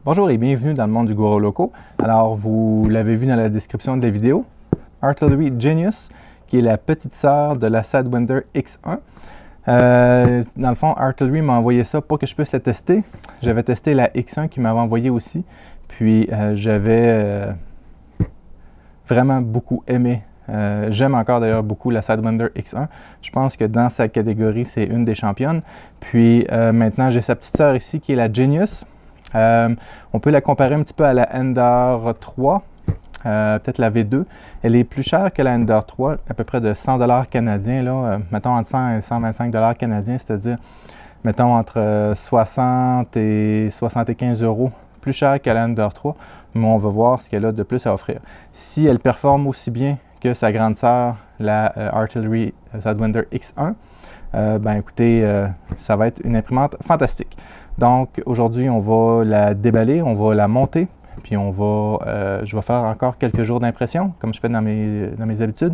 Bonjour et bienvenue dans le monde du Goro Loco. Alors, vous l'avez vu dans la description de la vidéo, Artillery Genius, qui est la petite sœur de la Sidewinder X1. Dans le fond, Artillery m'a envoyé ça pour que je puisse la tester. J'avais testé la X1 qui m'avait envoyé aussi. Puis, j'avais vraiment beaucoup aimé. J'aime encore d'ailleurs beaucoup la Sidewinder X1. Je pense que dans sa catégorie, c'est une des championnes. Puis, maintenant, j'ai sa petite sœur ici qui est la Genius. On peut la comparer un petit peu à la Ender 3, peut-être la V2. Elle est plus chère que la Ender 3, à peu près de 100 $ canadiens, là, mettons entre 100 et 125 $ canadiens, c'est-à-dire, mettons entre 60 et 75 €, plus cher que la Ender 3, mais on va voir ce qu'elle a de plus à offrir. Si elle performe aussi bien que sa grande sœur, la Artillery Sidewinder X1, ben écoutez, ça va être une imprimante fantastique. Donc aujourd'hui, on va la déballer, on va la monter, puis je vais faire encore quelques jours d'impression, comme je fais dans mes habitudes.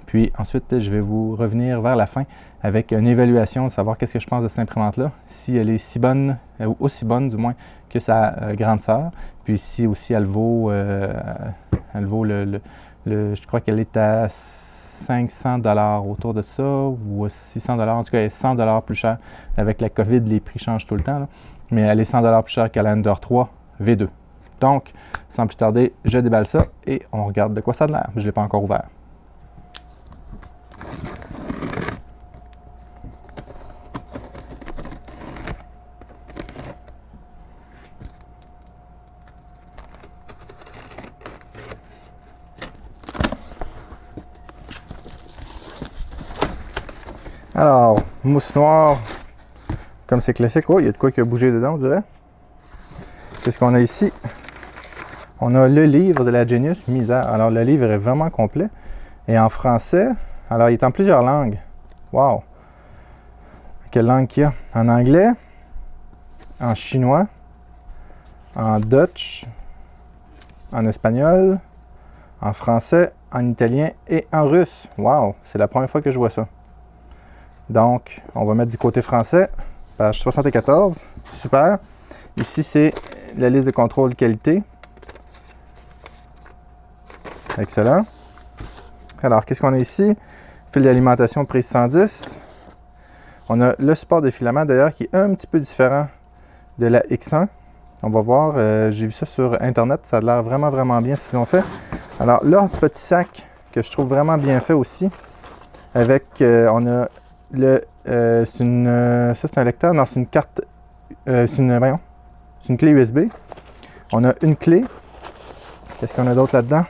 Puis ensuite, je vais vous revenir vers la fin avec une évaluation de savoir qu'est-ce que je pense de cette imprimante-là, si elle est si bonne, ou aussi bonne du moins, que sa grande sœur, puis si aussi elle vaut je crois qu'elle est à 500 $ autour de ça, ou 600 $. En tout cas, elle est 100 $ plus cher. Avec la COVID, les prix changent tout le temps, là. Mais elle est 100 $ plus cher qu'à la Ender 3 V2. Donc, sans plus tarder, je déballe ça et on regarde de quoi ça a l'air. Je ne l'ai pas encore ouvert. Alors, mousse noire, comme c'est classique. Oh, il y a de quoi qui a bougé dedans, on dirait. Qu'est-ce qu'on a ici? On a le livre de la Genius, misère. Alors, le livre est vraiment complet. Et en français, alors il est en plusieurs langues. Wow! Quelle langue qu'il y a? En anglais, en chinois, en Dutch, en espagnol, en français, en italien et en russe. Wow! C'est la première fois que je vois ça. Donc, on va mettre du côté français, page 74, super. Ici, c'est la liste de contrôle qualité. Excellent. Alors, qu'est-ce qu'on a ici? Fil d'alimentation prise 110. On a le support de filament, d'ailleurs, qui est un petit peu différent de la X1. On va voir, j'ai vu ça sur Internet, ça a l'air vraiment, vraiment bien ce qu'ils ont fait. Alors là, petit sac que je trouve vraiment bien fait aussi, avec, on a ça c'est un lecteur, non c'est une carte, c'est une clé USB. On a une clé. Qu'est-ce qu'on a d'autre là-dedans?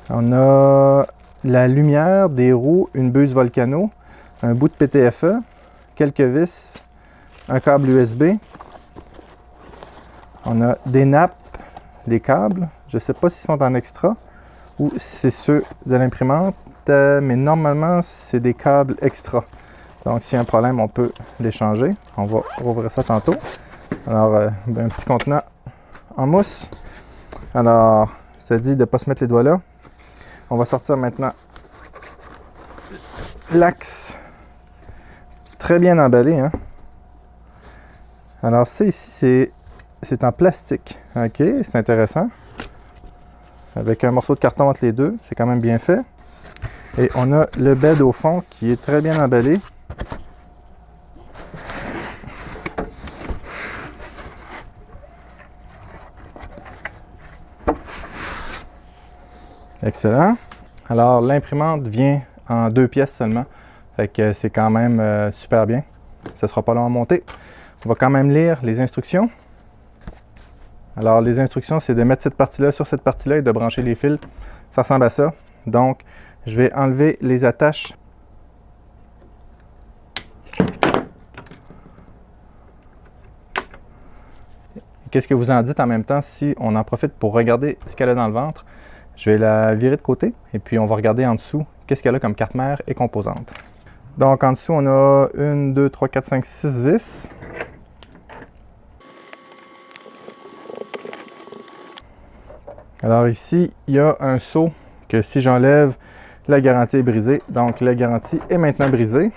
On a la lumière, des roues, une buse Volcano, un bout de PTFE, quelques vis, un câble USB. On a des nappes, des câbles. Je ne sais pas s'ils sont en extra ou si c'est ceux de l'imprimante. Mais normalement, c'est des câbles extra. Donc, s'il y a un problème, on peut les changer. On va rouvrir ça tantôt. Alors, un petit contenant en mousse. Alors, ça dit de ne pas se mettre les doigts là. On va sortir maintenant l'axe. Très bien emballé, hein? Alors, ça ici, c'est en plastique. OK, c'est intéressant. Avec un morceau de carton entre les deux. C'est quand même bien fait. Et on a le bed au fond qui est très bien emballé. Excellent. Alors l'imprimante vient en 2 pièces seulement. Fait que c'est quand même super bien. Ça ne sera pas long à monter. On va quand même lire les instructions. Alors les instructions, c'est de mettre cette partie-là sur cette partie-là et de brancher les fils. Ça ressemble à ça. Donc, je vais enlever les attaches. Qu'est-ce que vous en dites en même temps si on en profite pour regarder ce qu'elle a dans le ventre? Je vais la virer de côté et puis on va regarder en dessous qu'est-ce qu'elle a comme carte mère et composantes. Donc en dessous, on a 1, 2, 3, 4, 5, 6 vis. Alors ici, il y a un seau que si j'enlève, la garantie est brisée. Donc la garantie est maintenant brisée.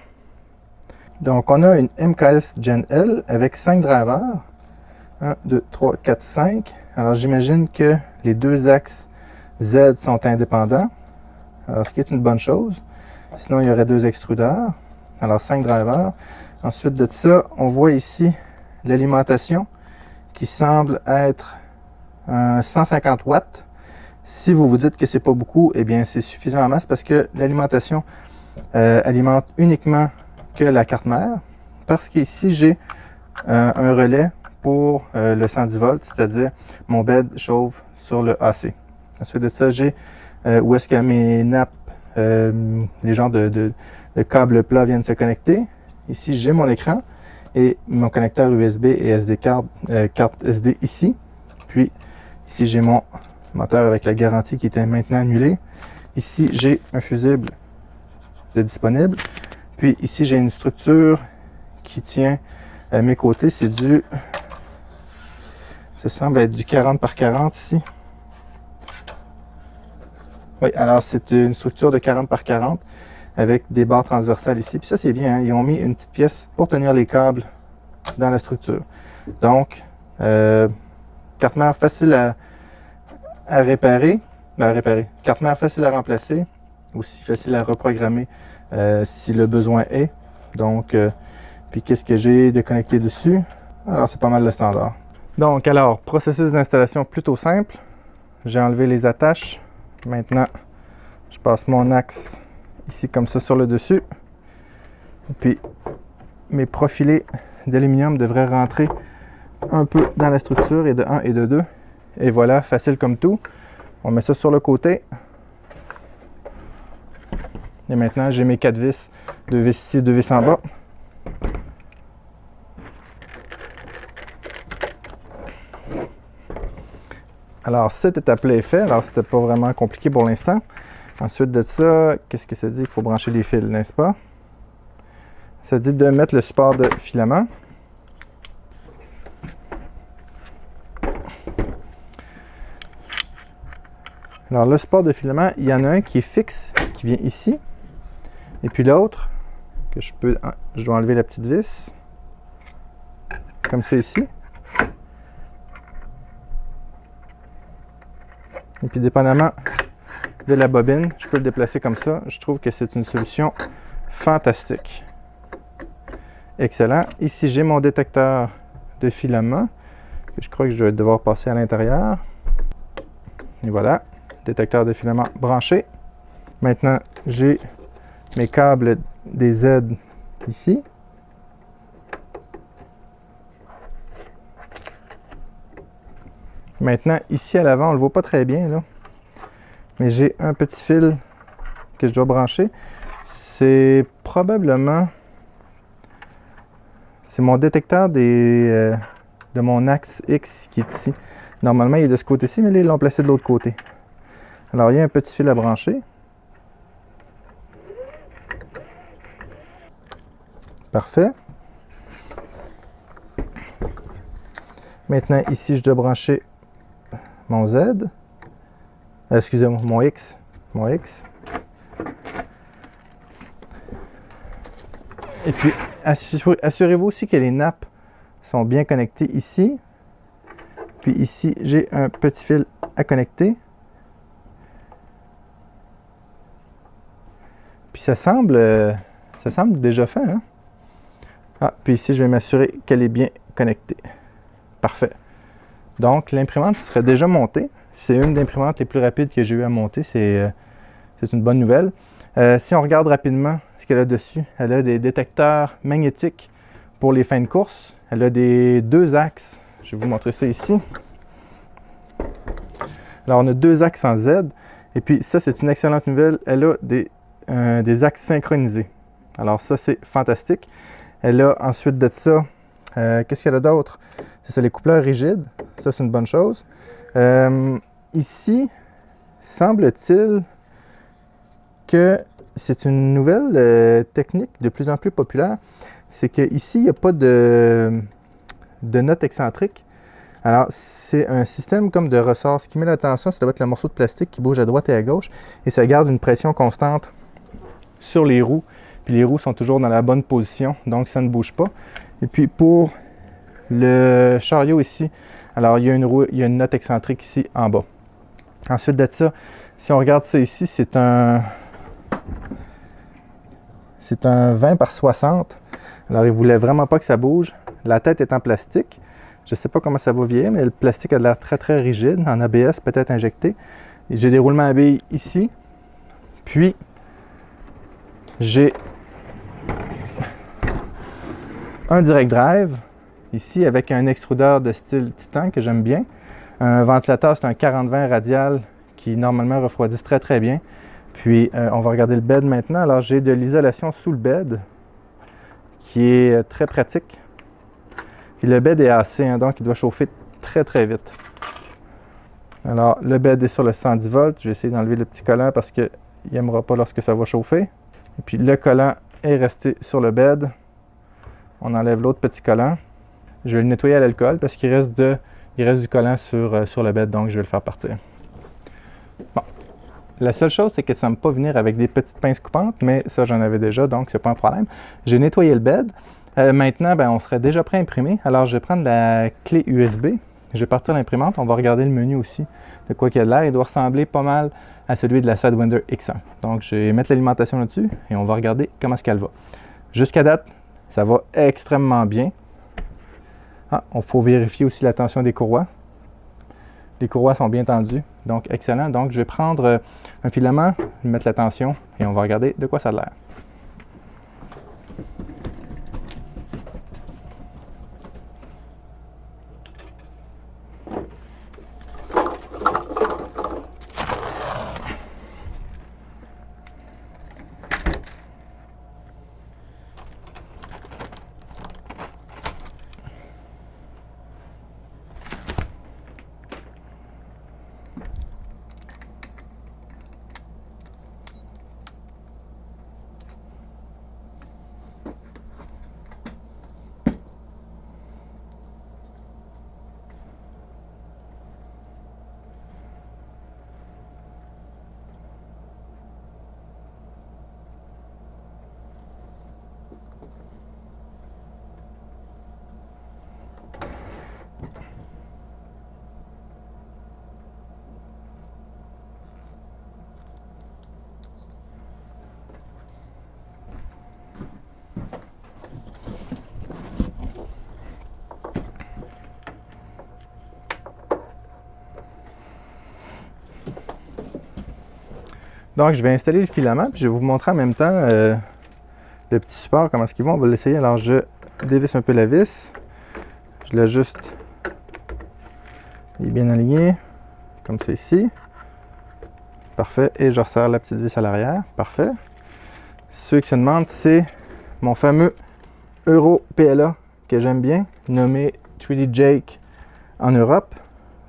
Donc on a une MKS Gen L avec 5 drivers. 1, 2, 3, 4, 5. Alors, j'imagine que les deux axes Z sont indépendants. Alors, ce qui est une bonne chose. Sinon, il y aurait deux extrudeurs. Alors, 5 drivers. Ensuite de ça, on voit ici l'alimentation qui semble être 150 watts. Si vous vous dites que c'est pas beaucoup, eh bien, c'est suffisant en masse parce que l'alimentation alimente uniquement que la carte mère. Parce qu'ici, j'ai un relais pour le 110 volts, c'est-à-dire mon bed chauffe sur le AC. Ensuite de ça, j'ai où est-ce que mes nappes, les genres de câbles plats viennent se connecter. Ici, j'ai mon écran et mon connecteur USB et SD carte SD ici. Puis, ici, j'ai mon moteur avec la garantie qui était maintenant annulée. Ici, j'ai un fusible de disponible. Puis, ici, j'ai une structure qui tient à mes côtés. C'est du... Ça semble être du 40 par 40 ici. Oui, alors c'est une structure de 40 par 40 avec des barres transversales ici. Puis ça, c'est bien, hein? Ils ont mis une petite pièce pour tenir les câbles dans la structure. Donc, carte mère facile à réparer. Carte mère facile à remplacer. Aussi facile à reprogrammer si le besoin est. Donc, puis qu'est-ce que j'ai de connecté dessus? Alors, c'est pas mal le standard. Donc, alors, processus d'installation plutôt simple. J'ai enlevé les attaches. Maintenant, je passe mon axe ici comme ça sur le dessus. Et puis, mes profilés d'aluminium devraient rentrer un peu dans la structure et de 1 et de 2. Et voilà, facile comme tout. On met ça sur le côté. Et maintenant, j'ai mes 4 vis. 2 vis ici, 2 vis en bas. Alors, cette étape-là est faite. Alors, c'était pas vraiment compliqué pour l'instant. Ensuite de ça, qu'est-ce que ça dit? Il faut brancher les fils, n'est-ce pas? Ça dit de mettre le support de filament. Alors, le support de filament, il y en a un qui est fixe, qui vient ici. Et puis l'autre, que je dois enlever la petite vis. Comme ça ici. Et puis, dépendamment de la bobine, je peux le déplacer comme ça. Je trouve que c'est une solution fantastique. Excellent. Ici, j'ai mon détecteur de filament. Je crois que je vais devoir passer à l'intérieur. Et voilà, détecteur de filament branché. Maintenant, j'ai mes câbles des Z ici. Maintenant, ici à l'avant, on ne le voit pas très bien, là. Mais j'ai un petit fil que je dois brancher. C'est probablement... C'est mon détecteur de mon axe X qui est ici. Normalement, il est de ce côté-ci, mais là, ils l'ont placé de l'autre côté. Alors, il y a un petit fil à brancher. Parfait. Maintenant, ici, je dois brancher mon Z. Excusez-moi, mon X. Mon X. Et puis, assurez-vous aussi que les nappes sont bien connectées ici. Puis ici, j'ai un petit fil à connecter. Puis ça semble déjà fait, hein? Ah, puis ici, je vais m'assurer qu'elle est bien connectée. Parfait. Donc, l'imprimante serait déjà montée. C'est une des imprimantes les plus rapides que j'ai eu à monter. C'est une bonne nouvelle. Si on regarde rapidement ce qu'elle a dessus, elle a des détecteurs magnétiques pour les fins de course. Elle a des 2 axes. Je vais vous montrer ça ici. Alors, on a 2 axes en Z. Et puis, ça, c'est une excellente nouvelle. Elle a des axes synchronisés. Alors, ça, c'est fantastique. Elle a ensuite de ça, qu'est-ce qu'elle a d'autre? C'est ça, les coupleurs rigides. Ça, c'est une bonne chose. Ici, semble-t-il que c'est une nouvelle technique de plus en plus populaire. C'est qu'ici, il n'y a pas de note excentrique. Alors, c'est un système comme de ressort. Ce qui met l'attention, ça doit être le morceau de plastique qui bouge à droite et à gauche. Et ça garde une pression constante sur les roues. Puis les roues sont toujours dans la bonne position, donc ça ne bouge pas. Et puis pour le chariot ici, alors il y a une roue, il y a une note excentrique ici en bas. Ensuite de ça, si on regarde ça ici, c'est un 20 par 60. Alors, il ne voulait vraiment pas que ça bouge. La tête est en plastique. Je ne sais pas comment ça va vieillir, mais le plastique a l'air très, très rigide. En ABS, peut-être injecté. J'ai des roulements à billes ici. Puis, j'ai un direct drive ici avec un extrudeur de style Titan que j'aime bien. Un ventilateur, c'est un 40-20 radial qui normalement refroidissent très, très bien. Puis, on va regarder le bed maintenant. Alors, j'ai de l'isolation sous le bed qui est très pratique. Puis le bed est AC, hein, donc il doit chauffer très, très vite. Alors, le bed est sur le 110 volts. Je vais essayer d'enlever le petit collant parce qu'il n'aimera pas lorsque ça va chauffer. Et puis, le collant est resté sur le bed. On enlève l'autre petit collant. Je vais le nettoyer à l'alcool parce qu'il reste du collant sur le bed, donc je vais le faire partir. Bon. La seule chose, c'est que ça ne va pas venir avec des petites pinces coupantes, mais ça, j'en avais déjà, donc c'est pas un problème. J'ai nettoyé le bed. Maintenant, on serait déjà prêt à imprimer. Alors, je vais prendre la clé USB. Je vais partir l'imprimante. On va regarder le menu aussi, de quoi qu'il y a de l'air. Il doit ressembler pas mal à celui de la Sidewinder X1. Donc, je vais mettre l'alimentation là-dessus et on va regarder comment est-ce qu'elle va. Jusqu'à date, ça va extrêmement bien. Il faut vérifier aussi la tension des courroies. Les courroies sont bien tendues, donc excellent. Donc, je vais prendre un filament, mettre la tension et on va regarder de quoi ça a l'air. Donc, je vais installer le filament, puis je vais vous montrer en même temps le petit support, comment est-ce qu'il va. On va l'essayer. Alors, je dévisse un peu la vis. Je l'ajuste. Il est bien aligné, comme c'est ici. Parfait. Et je resserre la petite vis à l'arrière. Parfait. Ceux qui se demandent, c'est mon fameux Euro PLA que j'aime bien, nommé 3D Jake en Europe.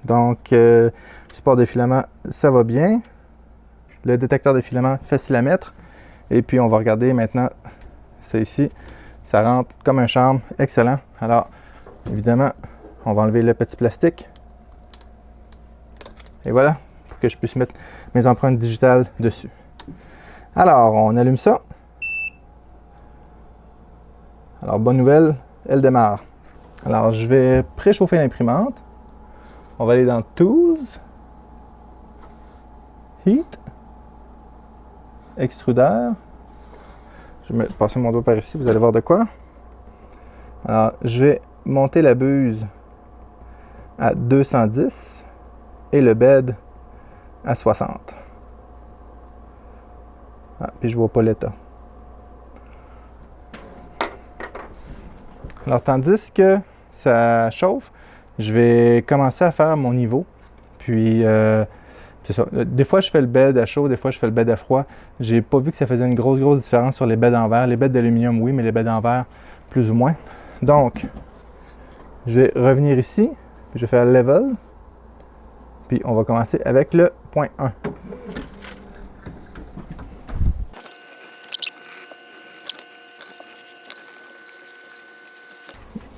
Donc, support de filament, ça va bien. Le détecteur de filament, facile à mettre. Et puis, on va regarder maintenant, c'est ici. Ça rentre comme un charme. Excellent. Alors, évidemment, on va enlever le petit plastique. Et voilà, pour que je puisse mettre mes empreintes digitales dessus. Alors, on allume ça. Alors, bonne nouvelle, elle démarre. Alors, je vais préchauffer l'imprimante. On va aller dans Tools, Heat, Extrudeur. Je vais passer mon doigt par ici, vous allez voir de quoi. Alors, je vais monter la buse à 210 et le bed à 60. Puis je vois pas l'état. Alors, tandis que ça chauffe, je vais commencer à faire mon niveau. Puis, c'est ça. Des fois, je fais le bed à chaud, des fois, je fais le bed à froid. J'ai pas vu que ça faisait une grosse différence sur les beds en verre. Les beds d'aluminium, oui, mais les beds en verre, plus ou moins. Donc, je vais revenir ici, puis je vais faire level. Puis, on va commencer avec le point 1.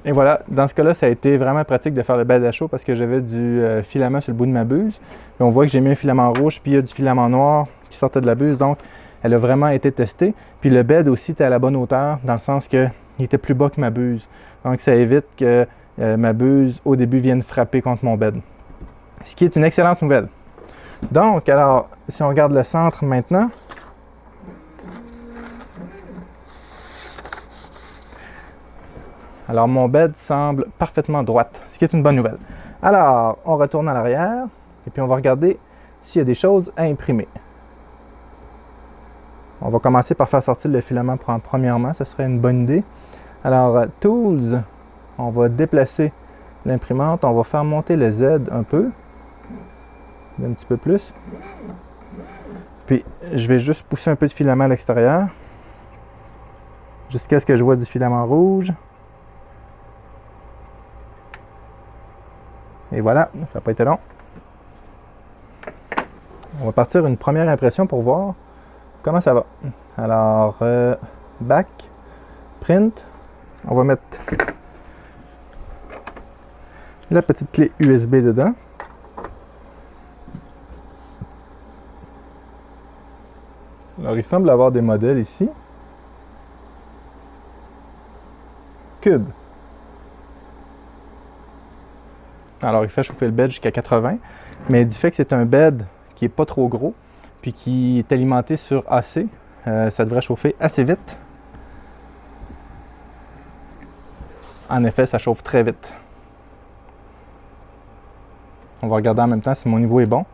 Et voilà, dans ce cas-là, ça a été vraiment pratique de faire le bed à chaud parce que j'avais du filament sur le bout de ma buse. Et on voit que j'ai mis un filament rouge, puis il y a du filament noir qui sortait de la buse, donc elle a vraiment été testée. Puis le bed aussi était à la bonne hauteur, dans le sens qu'il était plus bas que ma buse. Donc ça évite qu'il ma buse au début vienne frapper contre mon bed. Ce qui est une excellente nouvelle. Donc, alors, si on regarde le centre maintenant, alors mon bed semble parfaitement droite, ce qui est une bonne nouvelle. Alors, on retourne à l'arrière et puis on va regarder s'il y a des choses à imprimer. On va commencer par faire sortir le filament premièrement, ce serait une bonne idée. Alors, Tools, on va déplacer l'imprimante, on va faire monter le Z un peu, un petit peu plus. Puis, je vais juste pousser un peu de filament à l'extérieur, jusqu'à ce que je vois du filament rouge. Et voilà, ça n'a pas été long. On va partir une première impression pour voir comment ça va. Alors, back, print, on va mettre la petite clé USB dedans. Alors, il semble avoir des modèles ici. Cube. Alors, il fait chauffer le bed jusqu'à 80, mais du fait que c'est un bed qui n'est pas trop gros, puis qui est alimenté sur AC, ça devrait chauffer assez vite. En effet, ça chauffe très vite. On va regarder en même temps si mon niveau est bon.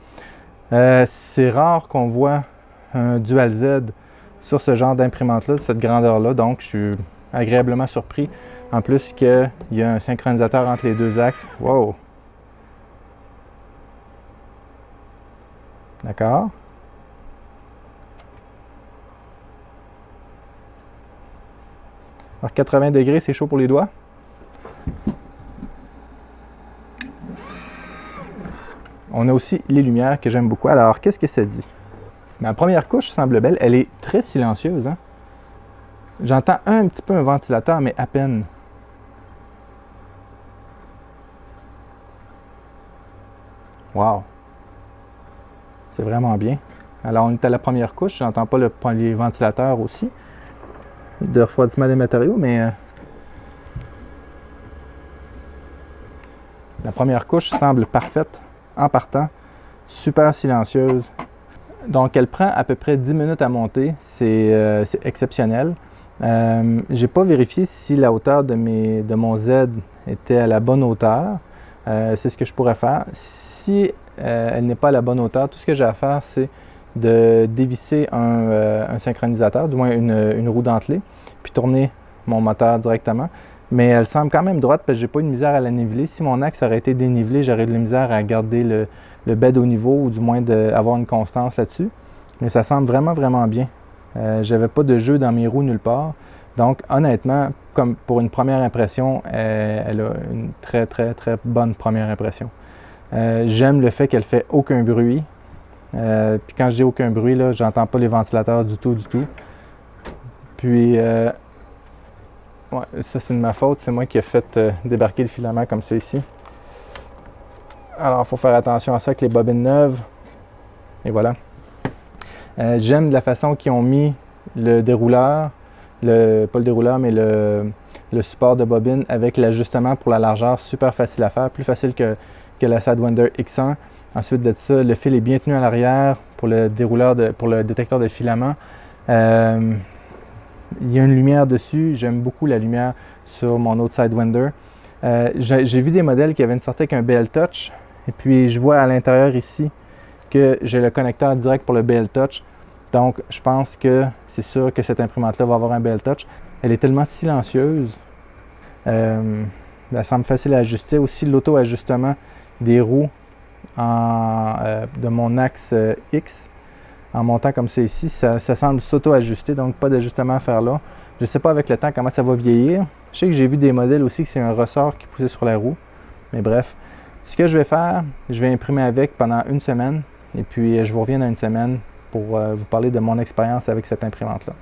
C'est rare qu'on voit un Dual Z sur ce genre d'imprimante-là, de cette grandeur-là, donc je suis agréablement surpris. En plus qu'il y a un synchronisateur entre les deux axes. Wow! D'accord. Alors 80 degrés, c'est chaud pour les doigts. On a aussi les lumières que j'aime beaucoup. Alors, qu'est-ce que ça dit? Ma première couche semble belle. Elle est très silencieuse, hein? J'entends un petit peu un ventilateur, mais à peine. Wow! C'est vraiment bien. Alors, on est à la première couche. J'entends pas les ventilateurs aussi. De refroidissement des matériaux, mais la première couche semble parfaite en partant. Super silencieuse. Donc, elle prend à peu près 10 minutes à monter. C'est exceptionnel. J'ai pas vérifié si la hauteur de mon Z était à la bonne hauteur. C'est ce que je pourrais faire. Si elle n'est pas à la bonne hauteur, tout ce que j'ai à faire, c'est de dévisser un synchronisateur, du moins une roue dentelée, puis tourner mon moteur directement. Mais elle semble quand même droite parce que j'ai pas eu de misère à la niveler. Si mon axe aurait été dénivelé, j'aurais eu de la misère à garder le bed au niveau, ou du moins d'avoir une constance là-dessus. Mais ça semble vraiment, vraiment bien. J'avais pas de jeu dans mes roues nulle part. Donc, honnêtement, comme pour une première impression, elle a une très, très, très bonne première impression. J'aime le fait qu'elle fait aucun bruit. Puis quand je dis aucun bruit, là, j'entends pas les ventilateurs du tout, du tout. Puis, ouais, ça c'est de ma faute. C'est moi qui ai fait débarquer le filament comme ça ici. Alors, il faut faire attention à ça avec les bobines neuves. Et voilà. J'aime de la façon qu'ils ont mis le dérouleur, pas le dérouleur, mais le support de bobine avec l'ajustement pour la largeur, super facile à faire, plus facile que la Sidewinder X1. Ensuite de ça, le fil est bien tenu à l'arrière pour le dérouleur, pour le détecteur de filament. Il y a une lumière dessus, j'aime beaucoup la lumière sur mon autre Sidewinder. J'ai vu des modèles qui avaient une sortie avec un BL Touch, et puis je vois à l'intérieur ici que j'ai le connecteur direct pour le BL Touch. Donc, je pense que c'est sûr que cette imprimante-là va avoir un BL Touch. Elle est tellement silencieuse. Elle semble facile à ajuster. Aussi, l'auto-ajustement des roues de mon axe X, en montant comme ça ici, ça semble s'auto-ajuster, donc pas d'ajustement à faire là. Je ne sais pas avec le temps comment ça va vieillir. Je sais que j'ai vu des modèles aussi que c'est un ressort qui poussait sur la roue. Mais bref, ce que je vais faire, je vais imprimer avec pendant une semaine. Et puis, je vous reviens dans une semaine pour vous parler de mon expérience avec cette imprimante-là.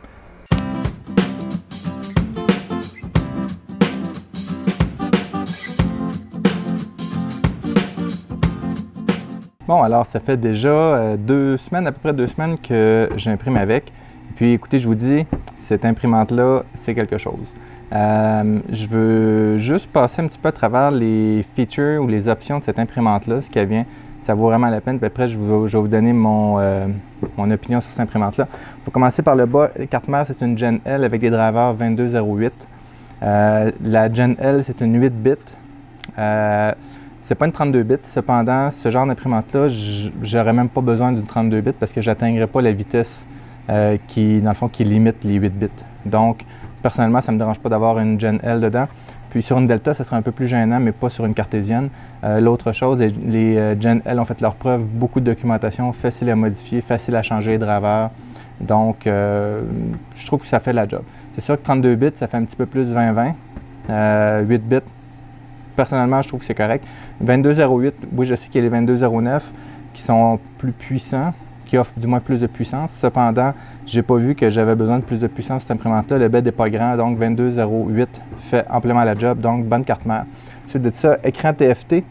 Bon, alors ça fait déjà 2 semaines, à peu près 2 semaines que j'imprime avec. Et puis écoutez, je vous dis, cette imprimante-là, c'est quelque chose. Je veux juste passer un petit peu à travers les features ou les options de cette imprimante-là, ce qui vient. Ça vaut vraiment la peine. Puis après, je vais vous donner mon opinion sur cette imprimante-là. Il faut commencer par le bas. Carte mère, c'est une Gen L avec des drivers 2208. La Gen L, c'est une 8 bits. C'est pas une 32 bits. Cependant, ce genre d'imprimante-là, j'aurais même pas besoin d'une 32 bits parce que j'atteindrai pas la vitesse qui limite les 8 bits. Donc, personnellement, ça ne me dérange pas d'avoir une Gen L dedans. Puis sur une Delta, ça serait un peu plus gênant, mais pas sur une cartésienne. L'autre chose, les Gen L ont fait leur preuve, beaucoup de documentation, facile à modifier, facile à changer les drivers. Donc, je trouve que ça fait la job. C'est sûr que 32 bits, ça fait un petit peu plus 20-20. 8 bits, personnellement, je trouve que c'est correct. 2208, oui, je sais qu'il y a les 2209 qui sont plus puissants, qui offrent du moins plus de puissance. Cependant, je n'ai pas vu que j'avais besoin de plus de puissance sur cette imprimante-là. Le bed n'est pas grand, donc 2208 fait amplement la job, donc bonne carte mère. Ensuite de ça, écran TFT,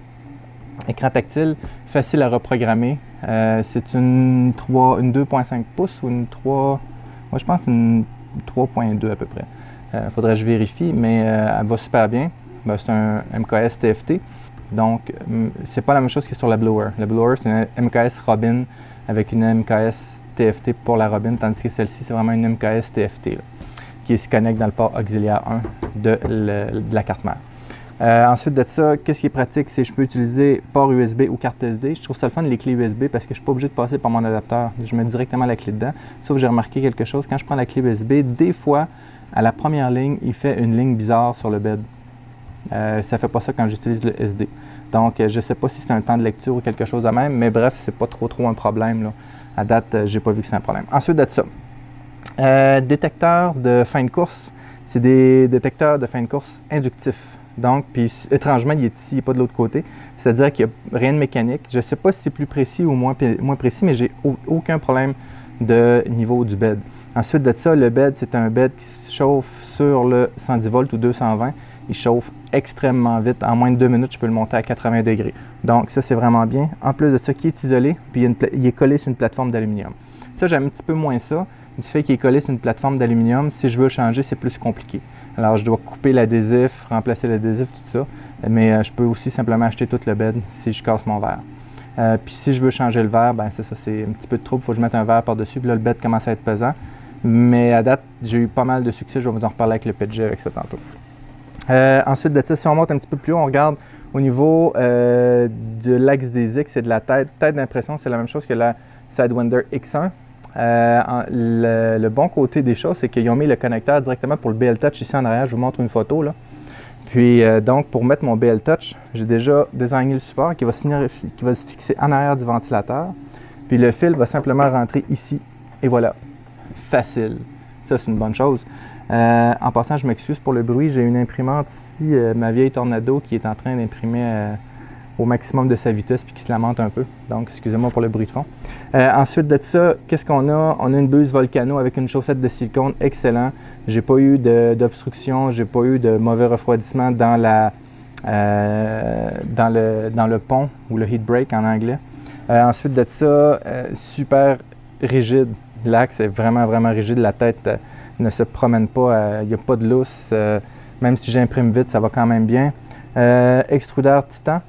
écran tactile, facile à reprogrammer. C'est une 2.5 pouces ou une 3... Moi, je pense une 3.2 à peu près. Faudrait que je vérifie, mais elle va super bien. C'est un MKS TFT. Donc, c'est pas la même chose que sur la Blower. La Blower, c'est une MKS Robin avec une MKS TFT pour la Robin, tandis que celle-ci, c'est vraiment une MKS TFT là, qui se connecte dans le port auxiliaire 1 de la carte mère. Ensuite de ça, qu'est-ce qui est pratique, c'est que je peux utiliser port USB ou carte SD. Je trouve ça le fun, les clés USB, parce que je ne suis pas obligé de passer par mon adapteur. Je mets directement la clé dedans. Sauf que j'ai remarqué quelque chose, quand je prends la clé USB, des fois, à la première ligne, il fait une ligne bizarre sur le bed. Ça ne fait pas ça quand j'utilise le SD. Donc, je ne sais pas si c'est un temps de lecture ou quelque chose de même, mais bref, c'est pas trop un problème, là. À date, j'ai pas vu que c'est un problème. Ensuite de ça, détecteur de fin de course, c'est des détecteurs de fin de course inductifs. Donc, puis étrangement, il est ici, il n'est pas de l'autre côté. C'est-à-dire qu'il n'y a rien de mécanique. Je ne sais pas si c'est plus précis ou moins précis, mais j'ai aucun problème de niveau du bed. Ensuite de ça, le bed, c'est un bed qui se chauffe sur le 110 volts ou 220. Il chauffe extrêmement vite. En moins de 2 minutes, je peux le monter à 80 degrés. Donc, ça, c'est vraiment bien. En plus de ça, qui est isolé, puis il est collé sur une plateforme d'aluminium. Ça, j'aime un petit peu moins ça. Du fait qu'il est collé sur une plateforme d'aluminium, si je veux le changer, c'est plus compliqué. Alors, je dois couper l'adhésif, remplacer l'adhésif, tout ça. Mais je peux aussi simplement acheter tout le bed si je casse mon verre. Puis si je veux changer le verre, ben c'est ça, c'est un petit peu de trouble. Il faut que je mette un verre par-dessus. Puis là, le bed commence à être pesant. Mais à date, j'ai eu pas mal de succès. Je vais vous en reparler avec le PG avec ça tantôt. Ensuite de ça, si on monte un petit peu plus haut, on regarde au niveau de l'axe des X et de la tête. Tête d'impression, c'est la même chose que la Sidewinder X1. Le bon côté des choses, c'est qu'ils ont mis le connecteur directement pour le BL Touch ici en arrière. Je vous montre une photo là. Puis donc pour mettre mon BL Touch, j'ai déjà désigné le support qui va se fixer en arrière du ventilateur. Puis le fil va simplement rentrer ici. Et voilà. Facile. Ça, c'est une bonne chose. En passant, je m'excuse pour le bruit. J'ai une imprimante ici, ma vieille Tornado, qui est en train d'imprimer au maximum de sa vitesse puis qui se lamente un peu. Donc, excusez-moi pour le bruit de fond. Ensuite de ça, qu'est-ce qu'on a? On a une buse Volcano avec une chaussette de silicone. Excellent. J'ai pas eu d'obstruction, j'ai pas eu de mauvais refroidissement dans le pont ou le heat break en anglais. Ensuite de ça, super rigide. L'axe est vraiment, vraiment rigide. La tête ne se promène pas. Il n'y a pas de lousse. Même si j'imprime vite, ça va quand même bien. Extrudeur Titan.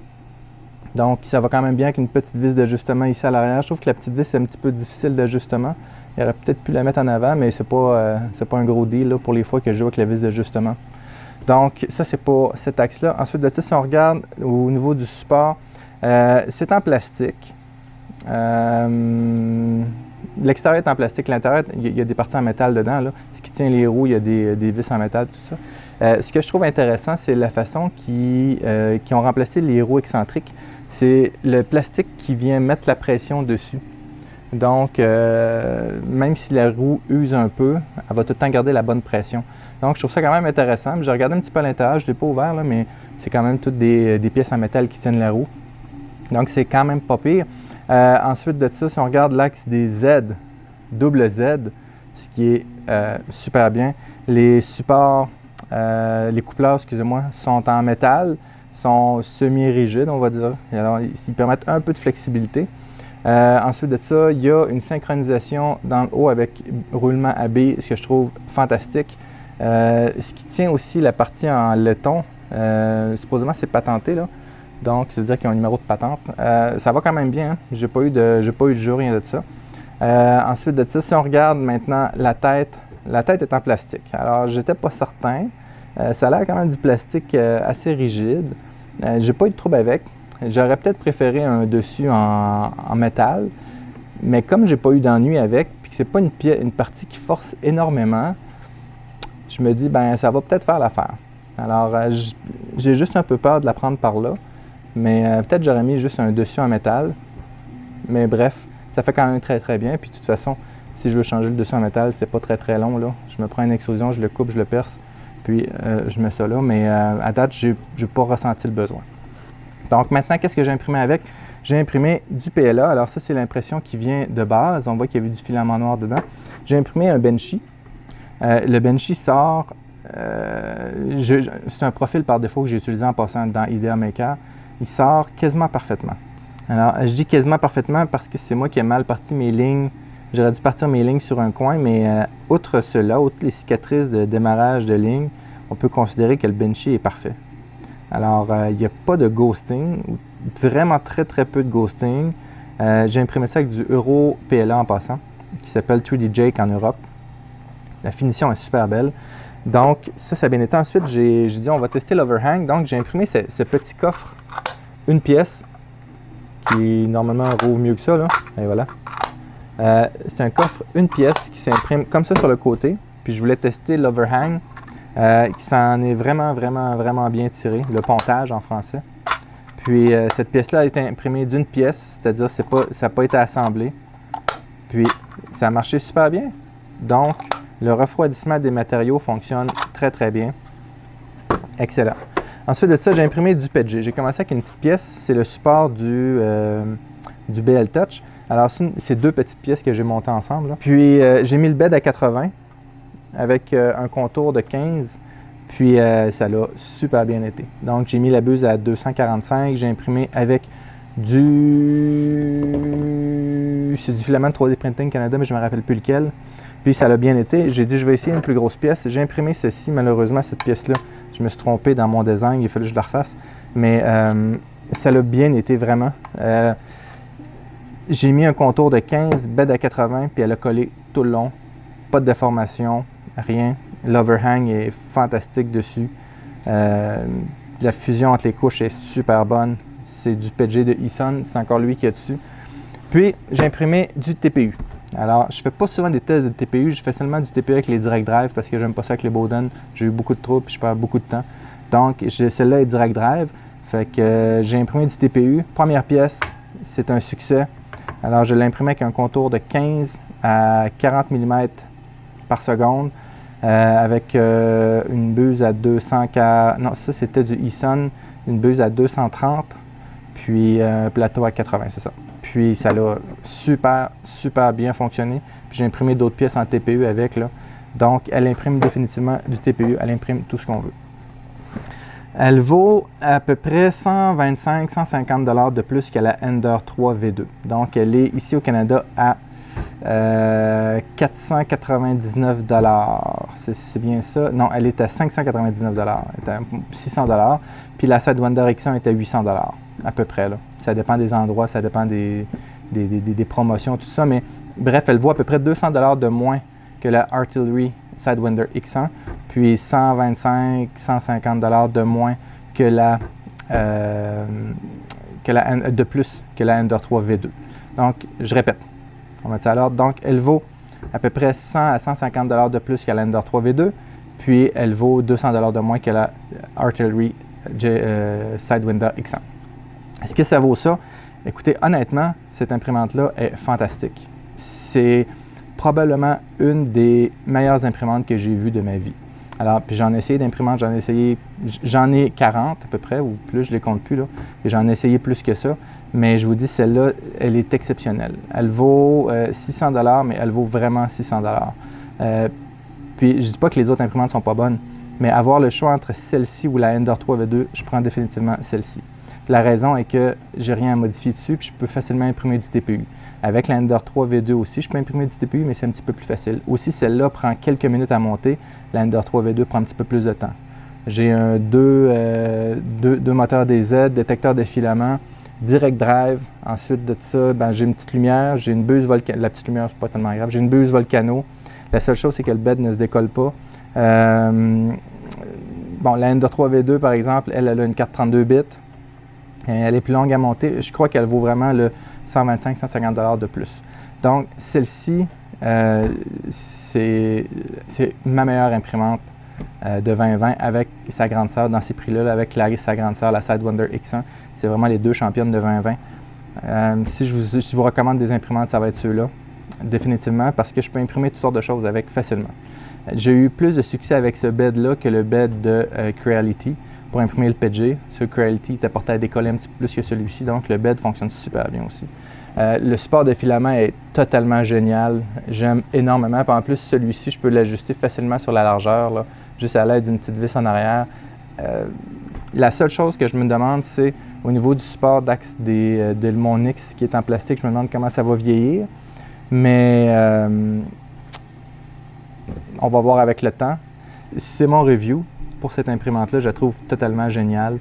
Donc, ça va quand même bien avec une petite vis d'ajustement ici à l'arrière. Je trouve que la petite vis, c'est un petit peu difficile d'ajustement. Il aurait peut-être pu la mettre en avant, mais c'est pas un gros deal là, pour les fois que je joue avec la vis d'ajustement. Donc, ça, c'est pour cet axe-là. Ensuite de ça, si on regarde au niveau du support, c'est en plastique. L'extérieur est en plastique. L'intérieur, il y a des parties en métal dedans. Là. Ce qui tient les roues, il y a des vis en métal, tout ça. Ce que je trouve intéressant, c'est la façon qu'ils ont remplacé les roues excentriques. C'est le plastique qui vient mettre la pression dessus. Donc, même si la roue use un peu, elle va tout le temps garder la bonne pression. Donc, je trouve ça quand même intéressant. J'ai regardé un petit peu à l'intérieur, je ne l'ai pas ouvert, là, mais c'est quand même toutes des pièces en métal qui tiennent la roue. Donc, c'est quand même pas pire. Ensuite de ça, si on regarde l'axe des Z, double Z, ce qui est super bien. Les supports, les coupleurs, excusez-moi, sont en métal, sont semi-rigides, on va dire. Alors, ils permettent un peu de flexibilité. Ensuite de ça, il y a une synchronisation dans le haut avec roulement AB, ce que je trouve fantastique. Ce qui tient aussi la partie en laiton, supposément c'est patenté, là. Donc, c'est-à-dire qu'ils ont un numéro de patente. Ça va quand même bien, hein? J'ai pas eu de jeu, rien de ça. Ensuite de ça, si on regarde maintenant la tête est en plastique. Alors, j'étais pas certain. Ça a l'air quand même du plastique assez rigide. J'ai pas eu de trouble avec. J'aurais peut-être préféré un dessus en métal, mais comme j'ai pas eu d'ennui avec, puis que c'est pas une partie qui force énormément, je me dis, ben ça va peut-être faire l'affaire. Alors, j'ai juste un peu peur de la prendre par là, mais peut-être j'aurais mis juste un dessus en métal. Mais bref, ça fait quand même très très bien. Puis de toute façon, si je veux changer le dessus en métal, c'est pas très très long, là. Je me prends une extrusion, je le coupe, je le perce, puis je mets ça là. Mais à date, j'ai pas ressenti le besoin. Donc maintenant, qu'est-ce que j'ai imprimé avec? J'ai imprimé du PLA. Alors ça, c'est l'impression qui vient de base. On voit qu'il y a eu du filament noir dedans. J'ai imprimé un Benchy. Le Benchy sort... c'est un profil par défaut que j'ai utilisé en passant dans Idea Maker. Il sort quasiment parfaitement. Alors, je dis quasiment parfaitement parce que c'est moi qui ai mal parti mes lignes. J'aurais dû partir mes lignes sur un coin, mais outre cela, outre les cicatrices de démarrage de ligne, on peut considérer que le Benchy est parfait. Alors, il n'y a pas de ghosting, vraiment très très peu de ghosting. J'ai imprimé ça avec du Euro PLA en passant, qui s'appelle 3D Jake en Europe. La finition est super belle. Donc, ça a bien été. Ensuite, j'ai dit on va tester l'overhang. Donc, j'ai imprimé ce petit coffre, une pièce, qui normalement rouvre mieux que ça, là. Et voilà. C'est un coffre, une pièce qui s'imprime comme ça sur le côté. Puis je voulais tester l'overhang. Qui s'en est vraiment bien tiré, le pontage en français. Puis cette pièce-là a été imprimée d'une pièce, c'est-à-dire ça n'a pas été assemblé. Puis ça a marché super bien. Donc, le refroidissement des matériaux fonctionne très très bien. Excellent. Ensuite de ça, j'ai imprimé du PETG. J'ai commencé avec une petite pièce, c'est le support du BL Touch. Alors, c'est deux petites pièces que j'ai montées ensemble, là. Puis j'ai mis le bed à 80. Avec un contour de 15, puis ça l'a super bien été. Donc, j'ai mis la buse à 245, j'ai imprimé avec c'est du filament de 3D Printing Canada, mais je ne me rappelle plus lequel. Puis ça l'a bien été. J'ai dit, je vais essayer une plus grosse pièce. J'ai imprimé ceci, malheureusement, cette pièce-là. Je me suis trompé dans mon design, il a fallu que je la refasse. Mais ça l'a bien été, vraiment. J'ai mis un contour de 15, bed à 80, puis elle a collé tout le long. Pas de déformation. Rien. L'overhang est fantastique dessus. La fusion entre les couches est super bonne. C'est du PG de Eason, c'est encore lui qui est dessus. Puis, j'ai imprimé du TPU. Alors, je ne fais pas souvent des tests de TPU, je fais seulement du TPU avec les Direct Drive parce que j'aime pas ça avec les Bowden. J'ai eu beaucoup de troubles et je perds beaucoup de temps. Donc, celle-là est Direct Drive. Fait que j'ai imprimé du TPU. Première pièce, c'est un succès. Alors, je l'ai imprimé avec un contour de 15 à 40 mm par seconde. Avec une buse à 240, non, ça c'était du Eason, une buse à 230, puis un plateau à 80, c'est ça. Puis ça a super bien fonctionné. Puis j'ai imprimé d'autres pièces en TPU avec, là. Donc, elle imprime définitivement du TPU, elle imprime tout ce qu'on veut. Elle vaut à peu près 125-150 $ de plus que la Ender 3 V2. Donc, elle est ici au Canada à 499 $. C'est bien ça? Non, elle est à 599 $. Elle est à 600 $. Puis la Sidewinder X1 est à 800 $ à peu près, là. Ça dépend des endroits, ça dépend des promotions, tout ça. Mais bref, elle vaut à peu près 200 $ de moins que la Artillery Sidewinder X1. Puis 125-150 $ de moins que de plus que la Ender 3 V2. Donc, je répète. On met ça à l'ordre. Donc, elle vaut à peu près 100 à 150 $ de plus que la Ender 3 V2, puis elle vaut 200 $ de moins que la Artillery Sidewinder X1. Est-ce que ça vaut ça? Écoutez, honnêtement, cette imprimante-là est fantastique. C'est probablement une des meilleures imprimantes que j'ai vues de ma vie. Alors, puis j'en ai essayé d'imprimantes, j'en ai 40 à peu près, ou plus, je ne les compte plus, là. Et j'en ai essayé plus que ça. Mais je vous dis, celle-là, elle est exceptionnelle. Elle vaut 600 $, mais elle vaut vraiment 600 $. Puis, je ne dis pas que les autres imprimantes ne sont pas bonnes, mais avoir le choix entre celle-ci ou la Ender 3 V2, je prends définitivement celle-ci. La raison est que j'ai rien à modifier dessus, puis je peux facilement imprimer du TPU. Avec l'Ender 3 V2 aussi, je peux imprimer du TPU, mais c'est un petit peu plus facile. Aussi, celle-là prend quelques minutes à monter. L'Ender 3 V2 prend un petit peu plus de temps. J'ai deux moteurs DZ, détecteur de filament, direct drive. Ensuite de ça, j'ai une petite lumière, j'ai une buse Volcano. La petite lumière, c'est pas tellement grave. J'ai une buse Volcano. La seule chose, c'est que le bed ne se décolle pas. La Ender 3 V2, par exemple, elle a une carte 32 bits. Elle est plus longue à monter. Je crois qu'elle vaut vraiment le 125-150$ de plus. Donc, celle-ci, c'est ma meilleure imprimante de 2020 avec sa grande sœur dans ces prix-là, avec sa grande sœur, la Sidewinder X1. C'est vraiment les deux championnes de 2020. Si je vous recommande des imprimantes, ça va être ceux-là, définitivement, parce que je peux imprimer toutes sortes de choses avec facilement. J'ai eu plus de succès avec ce bed-là que le bed de Creality pour imprimer le PG. Ce Creality est apporté à décoller un petit peu plus que celui-ci, donc le bed fonctionne super bien aussi. Le support de filament est totalement génial. J'aime énormément. Puis en plus, celui-ci, je peux l'ajuster facilement sur la largeur, là, juste à l'aide d'une petite vis en arrière. La seule chose que je me demande, c'est au niveau du support d'axe de mon X qui est en plastique, je me demande comment ça va vieillir. Mais on va voir avec le temps. C'est mon review pour cette imprimante-là. Je la trouve totalement géniale.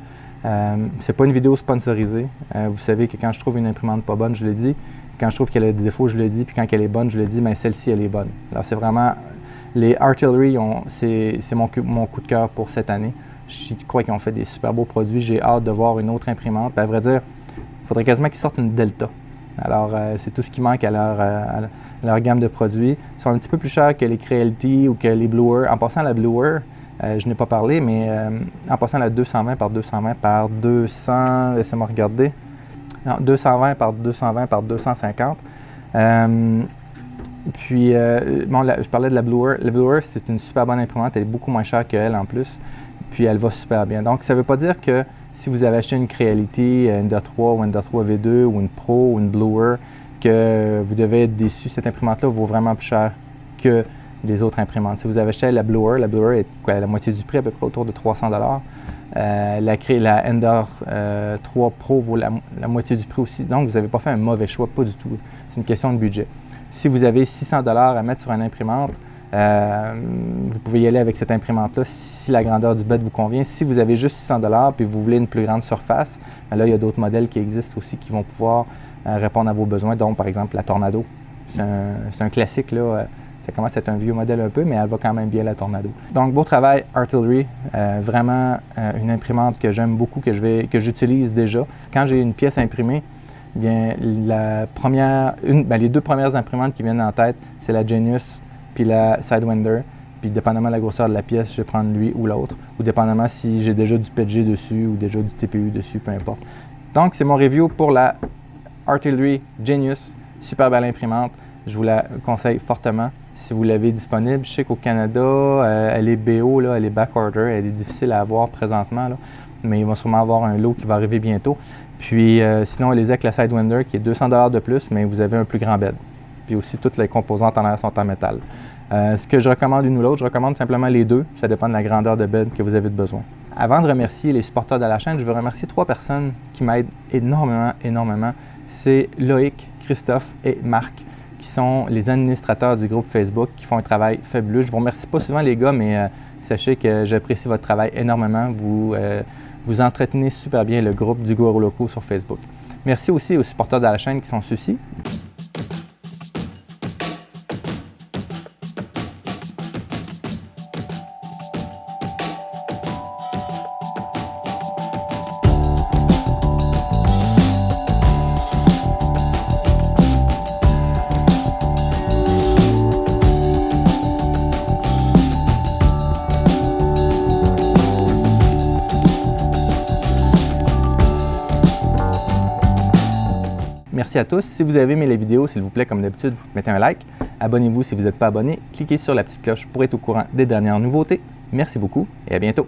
C'est pas une vidéo sponsorisée. Vous savez que quand je trouve une imprimante pas bonne, je le dis. Quand je trouve qu'elle a des défauts, je le dis. Puis quand elle est bonne, je le dis. Mais celle-ci, elle est bonne. Alors, c'est vraiment... Les Artillery, c'est mon coup de cœur pour cette année. Je crois qu'ils ont fait des super beaux produits. J'ai hâte de voir une autre imprimante. Puis à vrai dire, il faudrait quasiment qu'ils sortent une Delta. Alors, c'est tout ce qui manque à leur gamme de produits. Ils sont un petit peu plus chers que les Creality ou que les Bluer. En passant à la Bluer, je n'ai pas parlé, mais en passant à la 220 par 220 par 200, laissez-moi regarder. Non, 220 par 220 par 250. Je parlais de la Bluer. La Bluer, c'est une super bonne imprimante. Elle est beaucoup moins chère qu'elle en plus. Puis elle va super bien. Donc, ça ne veut pas dire que si vous avez acheté une Creality, Ender 3 ou Ender 3 V2 ou une Pro ou une Bluer, que vous devez être déçu. Cette imprimante-là vaut vraiment plus cher que les autres imprimantes. Si vous avez acheté la Bluer est à la moitié du prix, à peu près autour de 300$. La Ender 3 Pro vaut la moitié du prix aussi. Donc, vous n'avez pas fait un mauvais choix, pas du tout. C'est une question de budget. Si vous avez 600$ à mettre sur une imprimante, vous pouvez y aller avec cette imprimante-là si la grandeur du bed vous convient. Si vous avez juste 600$ et vous voulez une plus grande surface, là, il y a d'autres modèles qui existent aussi qui vont pouvoir répondre à vos besoins, dont par exemple la Tornado. C'est un classique, là. Ça commence à être un vieux modèle un peu, mais elle va quand même bien, la Tornado. Donc, beau travail, Artillery. Vraiment une imprimante que j'aime beaucoup, que j'utilise déjà. Quand j'ai une pièce imprimée, bien, les deux premières imprimantes qui viennent en tête, c'est la Genius puis la Sidewinder. Puis, dépendamment de la grosseur de la pièce, je vais prendre lui ou l'autre. Ou dépendamment si j'ai déjà du PG dessus ou déjà du TPU dessus, peu importe. Donc, c'est mon review pour la Artillery Genius. Super belle imprimante. Je vous la conseille fortement si vous l'avez disponible. Je sais qu'au Canada, elle est BO, là, elle est backorder, elle est difficile à avoir présentement, là, mais il va sûrement avoir un lot qui va arriver bientôt. Puis sinon, elle est avec la Sidewinder qui est 200$ de plus, mais vous avez un plus grand bed. Puis aussi, toutes les composantes en arrière sont en métal. Ce que je recommande une ou l'autre, je recommande simplement les deux. Ça dépend de la grandeur de bed que vous avez besoin. Avant de remercier les supporters de la chaîne, je veux remercier 3 personnes qui m'aident énormément. C'est Loïc, Christophe et Marc, qui sont les administrateurs du groupe Facebook, qui font un travail fabuleux. Je ne vous remercie pas souvent, les gars, mais sachez que j'apprécie votre travail énormément. Vous entretenez super bien le groupe du Goro Loco sur Facebook. Merci aussi aux supporters de la chaîne qui sont ceux-ci. Merci à tous. Si vous avez aimé la vidéo, s'il vous plaît, comme d'habitude, mettez un like. Abonnez-vous si vous n'êtes pas abonné. Cliquez sur la petite cloche pour être au courant des dernières nouveautés. Merci beaucoup et à bientôt.